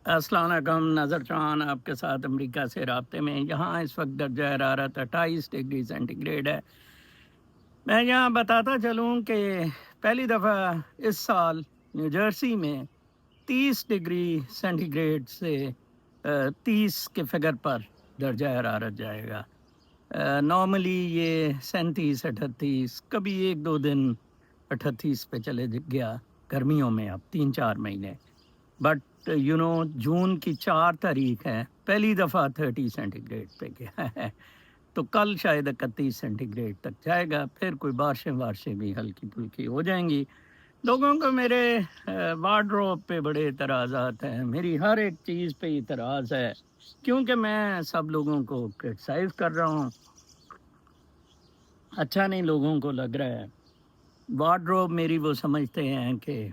السلام علیکم، نظر چوہان آپ کے ساتھ امریکہ سے رابطے میں۔ یہاں اس وقت درجہ حرارت 28 ڈگری سینٹی گریڈ ہے۔ میں یہاں بتاتا چلوں کہ پہلی دفعہ اس سال نیو جرسی میں 30 ڈگری سینٹی گریڈ سے 30 کے فگر پر درجہ حرارت جائے گا۔ نارملی یہ 37 38، کبھی ایک دو دن 38 پہ چلے گیا گرمیوں میں، اب 3 4 مہینے۔ بٹ جون کی 4 تاریخ ہے، پہلی دفعہ 30 سینٹی گریڈ پہ گیا ہے۔ تو کل شاید 31 سینٹی گریڈ تک جائے گا، پھر کوئی بارشیں بھی ہلکی پھلکی ہو جائیں گی۔ لوگوں کو میرے وارڈروب پہ بڑے اعتراضات ہیں، میری ہر ایک چیز پہ اعتراض ہے، کیونکہ میں سب لوگوں کو کرٹیسائز کر رہا ہوں۔ اچھا نہیں لوگوں کو لگ رہا ہے۔ وارڈروب میری وہ سمجھتے ہیں کہ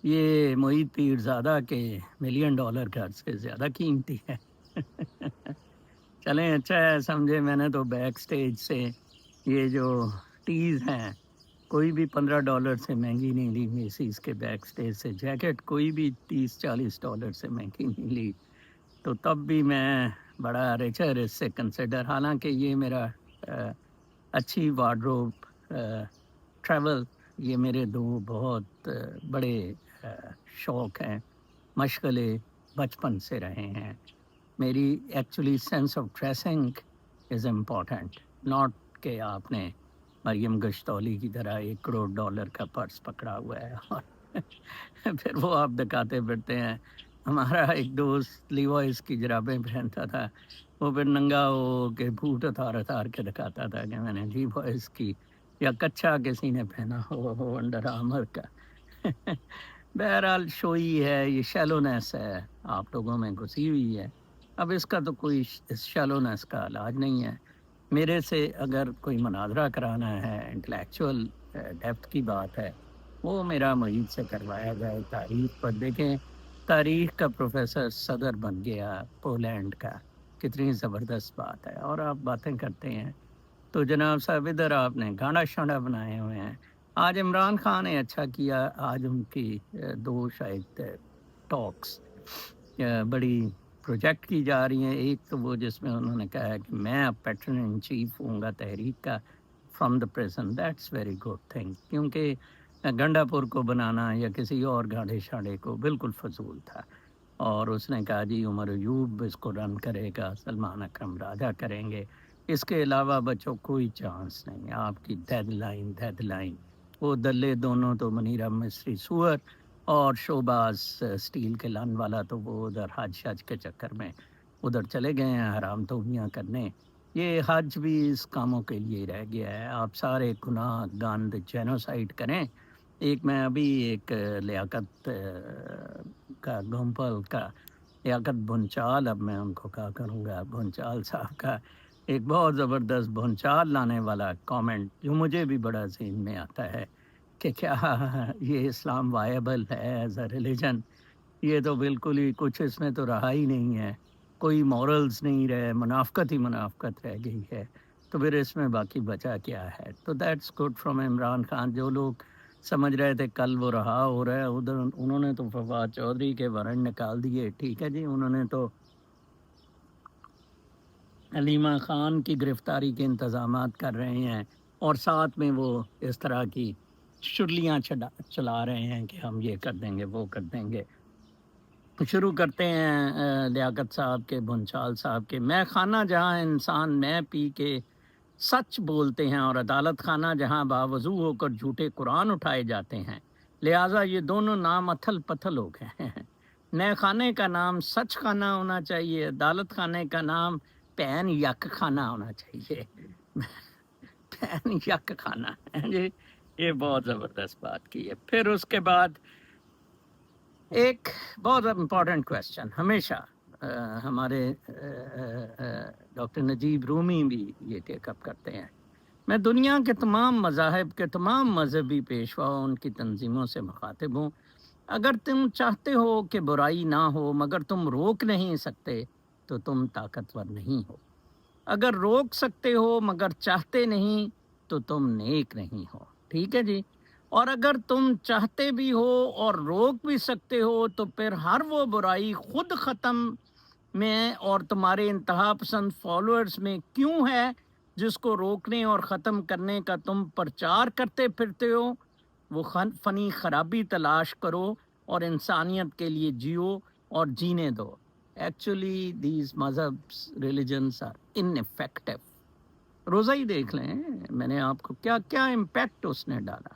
یہ معید پیرزادہ کے $1,000,000 گھر سے زیادہ قیمتی ہے۔ چلیں اچھا ہے، سمجھے میں نے تو بیک سٹیج سے یہ جو ٹیز ہیں کوئی بھی $15 سے مہنگی نہیں لی، میسیز کے بیک سٹیج سے جیکٹ کوئی بھی $30-40 سے مہنگی نہیں لی۔ تو تب بھی میں بڑا ریچر اس سے کنسیڈر، حالانکہ یہ میرا اچھی وارڈروب ٹریول، یہ میرے دو بہت بڑے شوق ہیں، مشغلے بچپن سے رہے ہیں۔ میری actually sense of dressing is important, not کہ آپ نے مریم گشتولی کی طرح $1 کروڑ کا پرس پکڑا ہوا ہے اور پھر وہ آپ دکھاتے پھرتے ہیں۔ ہمارا ایک دوست لیوائس کی جرابیں پہنتا تھا، وہ پھر ننگا ہو کے بھوت اتار کے دکھاتا تھا کہ میں نے لیوائس کی، یا کچھا کسی نے پہنا ہو انڈر آرمر کا۔ بہرحال شوئی ہے، یہ شیلونیس ہے آپ لوگوں میں گھسی ہوئی ہے۔ اب اس کا تو کوئی اس شیلونیس کا علاج نہیں ہے۔ میرے سے اگر کوئی مناظرہ کرانا ہے، انٹلیکچوئل ڈیپتھ کی بات ہے، وہ میرا معید سے کروایا جائے۔ تاریخ پر دیکھیں، تاریخ کا پروفیسر صدر بن گیا پولینڈ کا، کتنی زبردست بات ہے۔ اور آپ باتیں کرتے ہیں تو جناب صاحب ادھر آپ نے گانا شانڈا بنائے ہوئے ہیں۔ آج عمران خان نے اچھا کیا، آج ان کی دو شاید ٹاکس بڑی پروجیکٹ کی جا رہی ہیں۔ ایک تو وہ جس میں انہوں نے کہا ہے کہ میں اب پیٹرن ان چیف ہوں گا تحریک کا from the prison, that's very good thing, کیونکہ گنڈا پور کو بنانا یا کسی اور گاڑے شاڑے کو بالکل فضول تھا۔ اور اس نے کہا جی عمر ایوب اس کو رن کرے گا، سلمان اکرم راجہ کریں گے، اس کے علاوہ بچوں کوئی چانس نہیں۔ آپ کی ڈیڈ لائن وہ دلے دونوں تو منیرہ مصری سور اور شوباز سٹیل کے لان والا، تو وہ ادھر حج شج کے چکر میں ادھر چلے گئے ہیں حرام توہیاں کرنے۔ یہ حج بھی اس کاموں کے لیے رہ گیا ہے۔ آپ سارے گناہ گاند جینوسائڈ کریں۔ ایک میں ابھی ایک لیاقت کا گھومپل کا لیاقت بھنچال، اب میں ان کو کہا کروں گا بھنچال صاحب کا ایک بہت زبردست بھنچال لانے والا کامنٹ جو مجھے بھی بڑا ذہن میں آتا ہے کہ کیا یہ اسلام وائبل ہے ایز اے ریلیجن؟ یہ تو بالکل ہی کچھ اس میں تو رہا ہی نہیں ہے، کوئی مورلز نہیں رہے، منافقت ہی منافقت رہ گئی ہے، تو پھر اس میں باقی بچا کیا ہے؟ تو that's good from Imran Khan. جو لوگ سمجھ رہے تھے کل وہ رہا ہو رہا ہے ادھر، انہوں نے تو فواد چودھری کے وارنٹ نکال دیے، ٹھیک ہے جی، انہوں نے تو علیمہ خان کی گرفتاری کے انتظامات کر رہے ہیں، اور ساتھ میں وہ اس طرح کی شرلیاں چلا رہے ہیں کہ ہم یہ کر دیں گے وہ کر دیں گے۔ شروع کرتے ہیں لیاقت صاحب کے بھنچال صاحب کے۔ میں خانہ جہاں انسان میں پی کے سچ بولتے ہیں، اور عدالت خانہ جہاں باوضو ہو کر جھوٹے قرآن اٹھائے جاتے ہیں، لہٰذا یہ دونوں نام اتھل پتھل ہو گئے ہیں۔ نئے خانے کا نام سچ خانہ ہونا چاہیے، عدالت خانے کا نام پین یک خانہ ہونا چاہیے۔ پین یک خانہ جی، یہ بہت زبردست بات کی ہے۔ پھر اس کے بعد ایک بہت امپورٹنٹ کویسچن ہمیشہ ہمارے ڈاکٹر نجیب رومی بھی یہ ٹیک اپ کرتے ہیں۔ میں دنیا کے تمام مذاہب کے تمام مذہبی پیشواؤں ان کی تنظیموں سے مخاطب ہوں، اگر تم چاہتے ہو کہ برائی نہ ہو مگر تم روک نہیں سکتے تو تم طاقتور نہیں ہو، اگر روک سکتے ہو مگر چاہتے نہیں تو تم نیک نہیں ہو، ٹھیک ہے جی۔ اور اگر تم چاہتے بھی ہو اور روک بھی سکتے ہو تو پھر ہر وہ برائی خود ختم میں اور تمہارے انتہا پسند فالوورز میں کیوں ہے جس کو روکنے اور ختم کرنے کا تم پرچار کرتے پھرتے ہو؟ وہ فنی خرابی تلاش کرو اور انسانیت کے لیے جیو اور جینے دو. ایکچولی دیز مذہبس ریلیجنس آر انفیکٹو. روزہ ہی دیکھ لیں، میں نے آپ کو کیا کیا امپیکٹ اس نے ڈالا.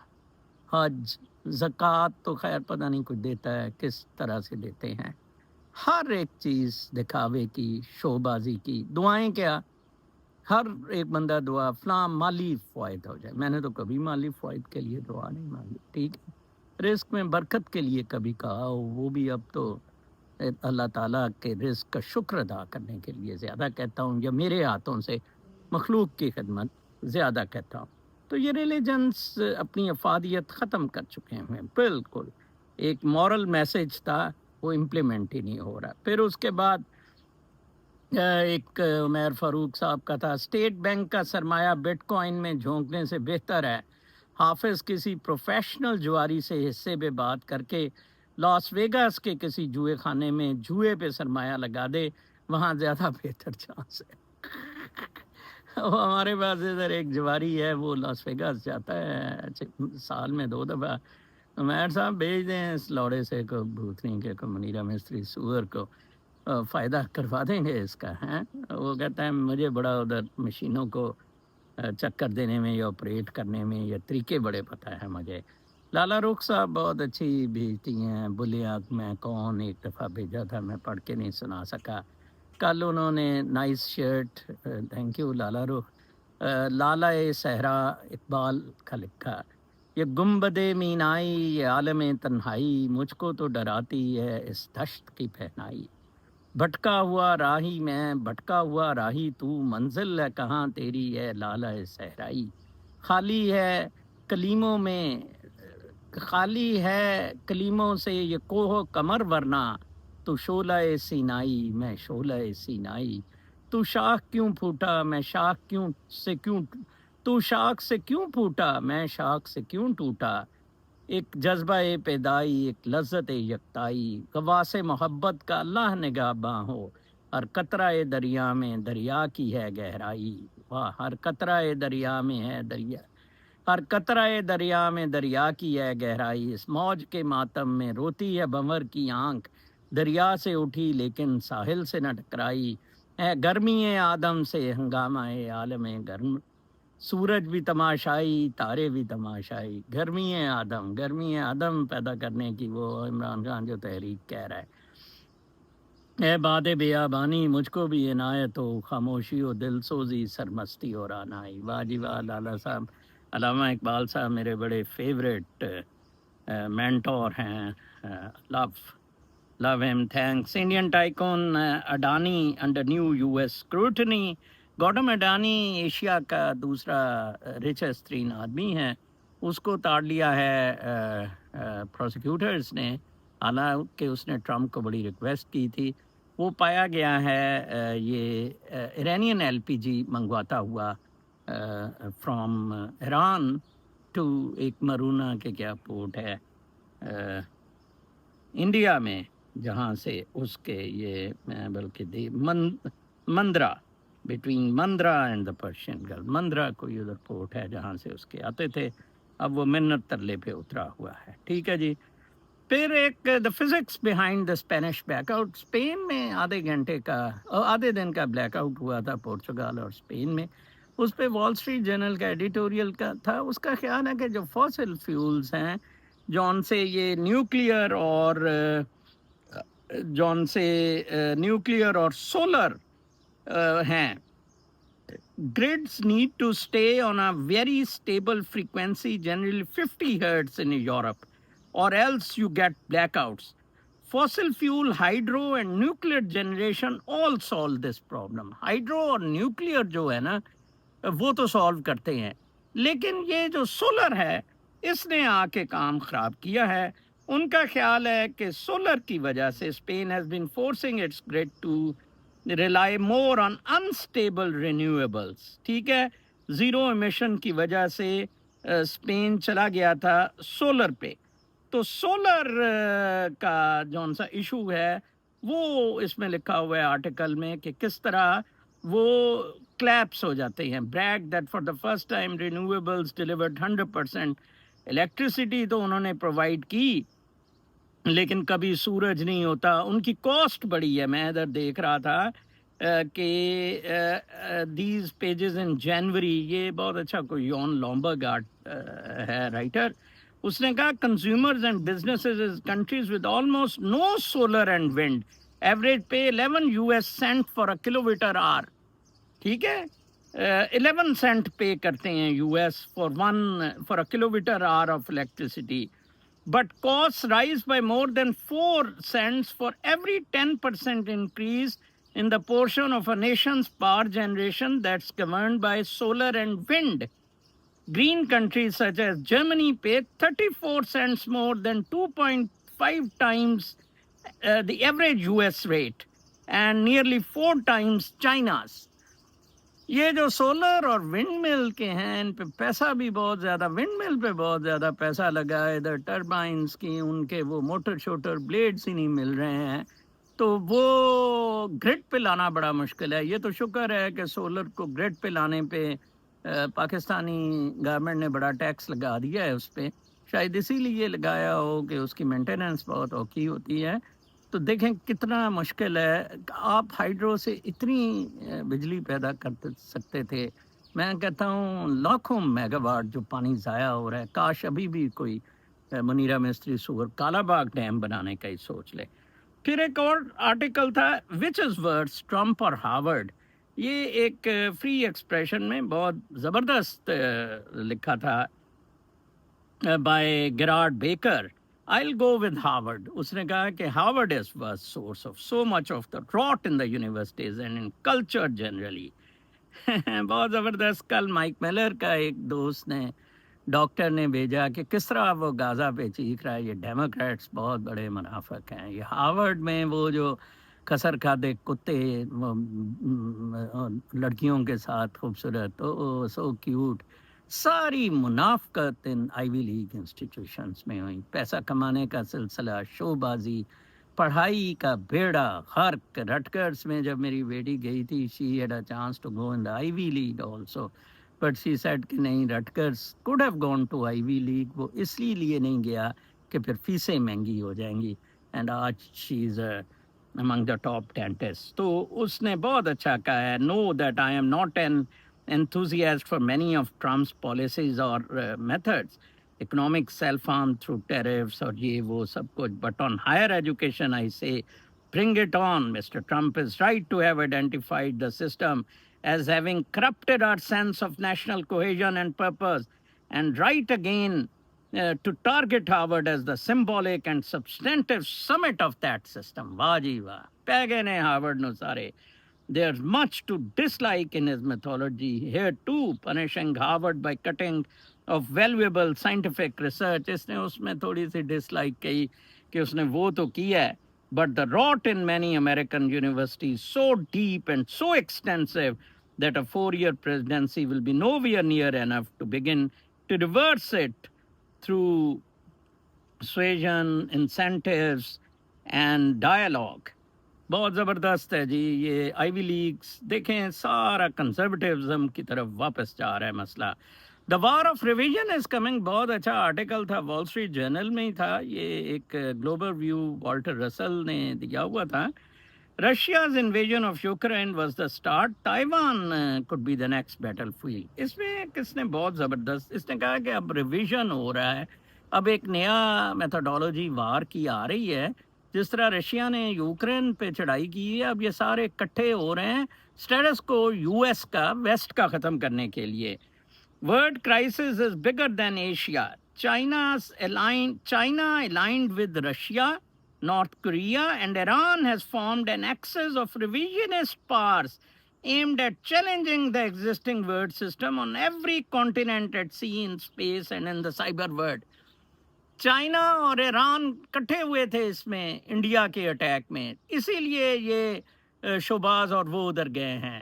حج، زکوٰۃ تو خیر پتہ نہیں کچھ دیتا ہے، کس طرح سے دیتے ہیں. ہر ایک چیز دکھاوے کی، شو بازی کی. دعائیں کیا، ہر ایک بندہ دعا فلاں مالی فوائد ہو جائے. میں نے تو کبھی مالی فوائد کے لیے دعا نہیں مانگی. ٹھیک ہے، رزق میں برکت کے لیے کبھی کہا ہو، وہ بھی اب تو اللہ تعالیٰ کے رزق کا شکر ادا کرنے کے لیے زیادہ کہتا ہوں، یا میرے ہاتھوں سے مخلوق کی خدمت زیادہ کہتا ہوں. تو یہ ریلیجنس اپنی افادیت ختم کر چکے ہیں بالکل. ایک مورل میسج تھا، وہ امپلیمنٹ ہی نہیں ہو رہا. پھر اس کے بعد ایک عمیر فاروق صاحب کا تھا، اسٹیٹ بینک کا سرمایہ بٹ کوائن میں جھونکنے سے بہتر ہے حافظ کسی پروفیشنل جواری سے حصے پہ بات کر کے لاس ویگاس کے کسی جوئے خانے میں جوئے پہ سرمایہ لگا دے، وہاں زیادہ بہتر چانس ہے. وہ ہمارے پاس ادھر ایک جواری ہے، وہ لاس ویگاس جاتا ہے سال میں 2 دفعہ. عمیر صاحب بھیج دیں اس لوڑے سے کو بھوتنی کے کو منیرا مستری سور کو، فائدہ کروا دیں گے اس کا. ہیں وہ کہتا ہے مجھے بڑا ادھر مشینوں کو چکر دینے میں یا آپریٹ کرنے میں یا طریقے بڑے پتہ ہے مجھے. لالا رخ صاحب بہت اچھی بھیجتی ہیں. بلیاگ میں کون ایک دفعہ بھیجا تھا، میں پڑھ کے نہیں سنا سکا. کل انہوں نے نائس شرٹ، تھینک یو لالا رخ. لالا صحرا اقبال کا لکھا، یہ گنبد مینائی یہ عالم تنہائی مجھ کو تو ڈراتی ہے اس دشت کی پہنائی. بھٹکا ہوا راہی میں بھٹکا ہوا راہی تو، منزل ہے کہاں تیری ہے لالا صحرائی. خالی ہے کلیموں میں خالی ہے کلیموں سے یہ کوہ کمر ورنہ، تو شعلہ سینائی میں شعلہ سینائی. تو شاخ کیوں پھوٹا میں شاخ کیوں تو شاخ سے کیوں پھوٹا میں شاخ سے کیوں ٹوٹا. ایک جذبہ پیدائی ایک لذت یکتائی، غواص محبت کا اللہ نگہباں ہو. ہر قطرہ دریا میں دریا کی ہے گہرائی. واہ، ہر قطرہ دریا میں ہے دریا، ہر قطرہ دریا میں دریا کی ہے گہرائی. اس موج کے ماتم میں روتی ہے بھنور کی آنکھ، دریا سے اٹھی لیکن ساحل سے نہ ٹکرائی. ہے گرمی آدم سے ہنگامہ عالم گرم، سورج بھی تماشائی تارے بھی تماشائی. گرمی آدم پیدا کرنے کی وہ عمران خان جو تحریک کہہ رہا ہے. اے باد بیابانی مجھ کو بھی عنایت ہو، خاموشی و دل سوزی سرمستی اور آنائی. واہ جی واہ لالا صاحب. علامہ اقبال صاحب میرے بڑے فیوریٹ مینٹور ہیں. لو ہم، thanks. Indian tycoon Adani under new U S scrutiny. Gautam Adani Asia کا دوسرا ریچسٹ ترین آدمی ہے، اس کو تاڑ لیا ہے پروسیکیوٹرز نے، حالانکہ اس نے ٹرمپ کو بڑی ریکویسٹ کی تھی. وہ پایا گیا ہے یہ ایرانین ایل پی جی منگواتا ہوا فرام ایران ٹو ایک مرونا کے کیا پورٹ ہے انڈیا میں، جہاں سے اس کے یہ بلکہ Mundra, between Mundra and the Persian Gulf. Mundra کوئی ادھر پورٹ ہے جہاں سے اس کے آتے تھے. اب وہ منت ترلے پہ اترا ہوا ہے. ٹھیک ہے جی. پھر ایک the physics behind the Spanish blackout. Spain میں آدھے دن کا بلیک آؤٹ ہوا تھا پورچگال اور اسپین میں. اس پہ وال اسٹریٹ جرنل کا ایڈیٹوریل کا تھا. اس کا خیال ہے کہ جو فاسل فیولز ہیں، جون سے یہ نیوکلیئر اور سولر ہیں، grids need to stay on a very stable frequency, generally 50 hertz in Europe, or else you get blackouts. Fossil fuel, hydro and nuclear generation all solve this problem. Hydro اور nuclear جو ہے نا وہ تو solve کرتے ہیں، لیکن یہ جو سولر ہے اس نے آ کے کام خراب کیا ہے. ان کا خیال ہے کہ سولر کی وجہ سے Spain has been forcing its grid to rely more on unstable renewables. ٹھیک ہے، زیرو ایمیشن کی وجہ سے اسپین چلا گیا تھا سولر پہ. تو سولر کا جون سا ایشو ہے وہ اس میں لکھا ہوا ہے آرٹیکل میں کہ کس طرح وہ کلیپس ہو جاتے ہیں. Brag that for the first time renewables delivered 100% electricity تو انہوں نے پرووائڈ کی لیکن کبھی سورج نہیں ہوتا. ان کی کاسٹ بڑی ہے. میں ادھر دیکھ رہا تھا کہ دیز پیجز ان جنوری، یہ بہت اچھا کوئی یون لومبرگ ہے رائٹر. اس نے کہا consumers and businesses countries with almost no solar and wind average pay 11 US cent for a kilo metre hour. ٹھیک ہے، 11 سینٹ پے کرتے ہیں US for a kilo metre hour of electricity. But costs rise by more than 4 cents for every 10% increase in the portion of a nation's power generation that's governed by solar and wind. Green countries such as Germany pay 34 cents more than 2.5 times the average US rate and nearly 4 times China's. یہ جو solar اور ونڈ مل کے ہیں ان پہ پیسہ بھی بہت زیادہ، ونڈ مل پہ بہت زیادہ پیسہ لگا ہے. ادھر ٹربائنس کی ان کے وہ موٹر شوٹر بلیڈز ہی نہیں مل رہے ہیں تو وہ گرڈ پہ لانا بڑا مشکل ہے. یہ تو شکر ہے کہ سولر کو گرڈ پہ لانے پہ پاکستانی گورنمنٹ نے بڑا ٹیکس لگا دیا ہے اس پہ. شاید اسی لیے لگایا ہو کہ اس کی مینٹیننس بہت اوکھی ہوتی ہے. تو دیکھیں کتنا مشکل ہے. آپ ہائیڈرو سے اتنی بجلی پیدا کر سکتے تھے. میں کہتا ہوں لاکھوں میگا واٹ جو پانی ضائع ہو رہا ہے، کاش ابھی بھی کوئی منیرا مستری سور کالا باغ ڈیم بنانے کا ہی سوچ لے. پھر ایک اور آرٹیکل تھا وچ از ورڈس ٹرمپ اور ہارورڈ. یہ ایک فری ایکسپریشن میں بہت زبردست لکھا تھا by Gerard Baker. I'll go with Harvard. اس نے کہا کہ Harvard is the source of so much of the rot in the universities and in culture generally. بہت زبردست. کل مائک میلر کا ایک دوست نے ڈاکٹر نے بھیجا کہ کس طرح وہ غازہ پہ چیخ رہا ہے یہ ڈیموکریٹس بہت بڑے منافق ہیں. یہ ہارورڈ میں وہ جو کسر کھاتے کتے لڑکیوں کے ساتھ خوبصورت سو کیوٹ، ساری منافقت ان آئیوی لیگ انسٹیٹیوشنز میں ہوئی. پیسہ کمانے کا سلسلہ، شو بازی، پڑھائی کا بیڑا غرق. رٹکرز میں جب میری بیٹی گئی تھی she had a chance to go in the Ivy League also but she said کہ نہیں، Rutgers could have gone to Ivy League. وہ اس لیے نہیں گیا کہ پھر فیسیں مہنگی ہو جائیں گی. اینڈ آج شی از among the top dentists. تو اس نے بہت اچھا کہا ہے. Know that I am not an enthusiast for many of Trump's policies or methods, economic self-harm through tariffs اور یہ وہ سب کچھ. But on higher education I say, bring it on. Mr. Trump is right to have identified the system as having corrupted our sense of national cohesion and purpose, and right again to target Harvard as the symbolic and substantive summit of that system. واہ جی واہ، پہ گئے نے Harvard نو سارے. There's much to dislike in his methodology here too, punishing Harvard by cutting of valuable scientific research. اس نے اس میں تھوڑی سی ڈسلائک کی کہ اس نے وہ تو کیا ہے but the rot in many American universities so deep and so extensive that a 4-year presidency will be nowhere near enough to begin to reverse it through persuasion, incentives and dialogue. بہت زبردست ہے جی. یہ آئیوی legs دیکھیں سارا کنزرویٹیوزم کی طرف واپس جا رہا ہے مسئلہ. The war of revision is coming. بہت اچھا آرٹیکل تھا وال اسٹریٹ جرنل میں ہی تھا. یہ ایک گلوبل ویو والٹر رسل نے دیا ہوا تھا. Russia's invasion of Ukraine was the start. Taiwan could be the next battlefield. اس میں کس نے بہت زبردست اس نے کہا کہ اب ریویژن ہو رہا ہے. اب ایک نیا میتھڈولوجی وار کی آ رہی ہے. جس طرح رشیا نے یوکرین پہ چڑھائی کی ہے اب یہ سارے اکٹھے ہو رہے ہیں اسٹیٹس کو US کا ویسٹ کا ختم کرنے کے لیے. World crisis is bigger than Asia. China aligned with Russia, North Korea and Iran has formed an axis of revisionist powers aimed at challenging the existing world system on every continent at sea, in space and in the cyber world. China اور ایران کٹھے ہوئے تھے اس میں India کے attack میں، اسی لیے یہ شوباز اور وہ ادھر گئے ہیں.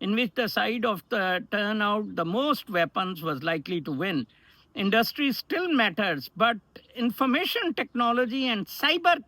in which the side of the turn out the most weapons was likely to win. Industry still matters, but information technology and cyber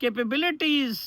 capabilities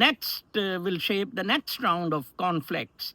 next will shape the next round of conflicts,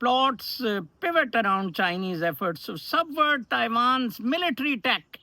Plots pivot around Chinese efforts to subvert Taiwan's military tech,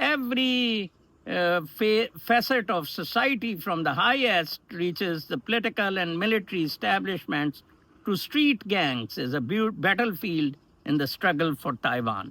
Every facet of society, from the highest reaches the political and military establishments to street gangs, is a battlefield in the struggle for Taiwan.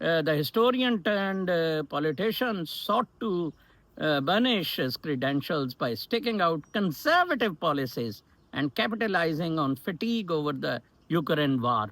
the historian turned politician sought to burnish his credentials by sticking out conservative policies and capitalizing on fatigue over the Ukraine war.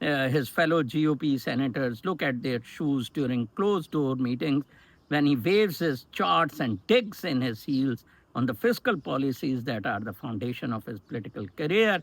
his fellow GOP senators look at their shoes during closed-door meetings when he waves his charts and digs in his heels on the fiscal policies that are the foundation of his political career.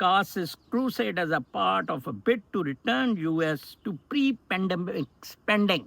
casts his crusade as a part of a bid to return US to pre-pandemic spending.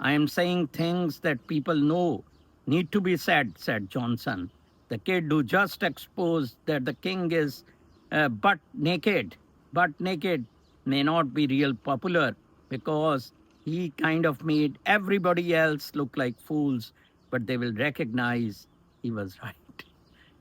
I am saying things that people know need to be said, said Johnson. The kid who just exposed that the king is butt naked may not be real popular because he kind of made everybody else look like fools, but they will recognize he was right.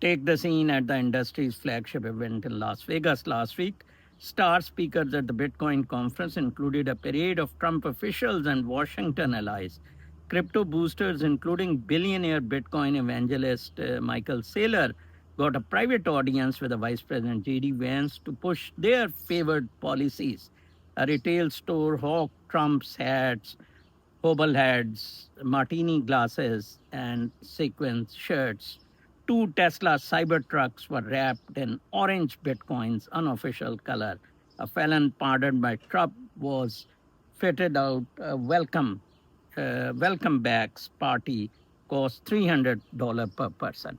Take the scene at the industry's flagship event in Las Vegas last week. Star speakers at the Bitcoin conference included a parade of Trump officials and Washington allies. Crypto boosters, including billionaire Bitcoin evangelist Michael Saylor, got a private audience with the Vice President J.D. Vance to push their favored policies. A retail store hawked Trump's hats, bobbleheads, martini glasses, and sequins shirts. Two Tesla Cybertrucks were wrapped in orange Bitcoin's unofficial color. A felon pardoned by Trump was fitted out a welcome backs party cost $300 per person.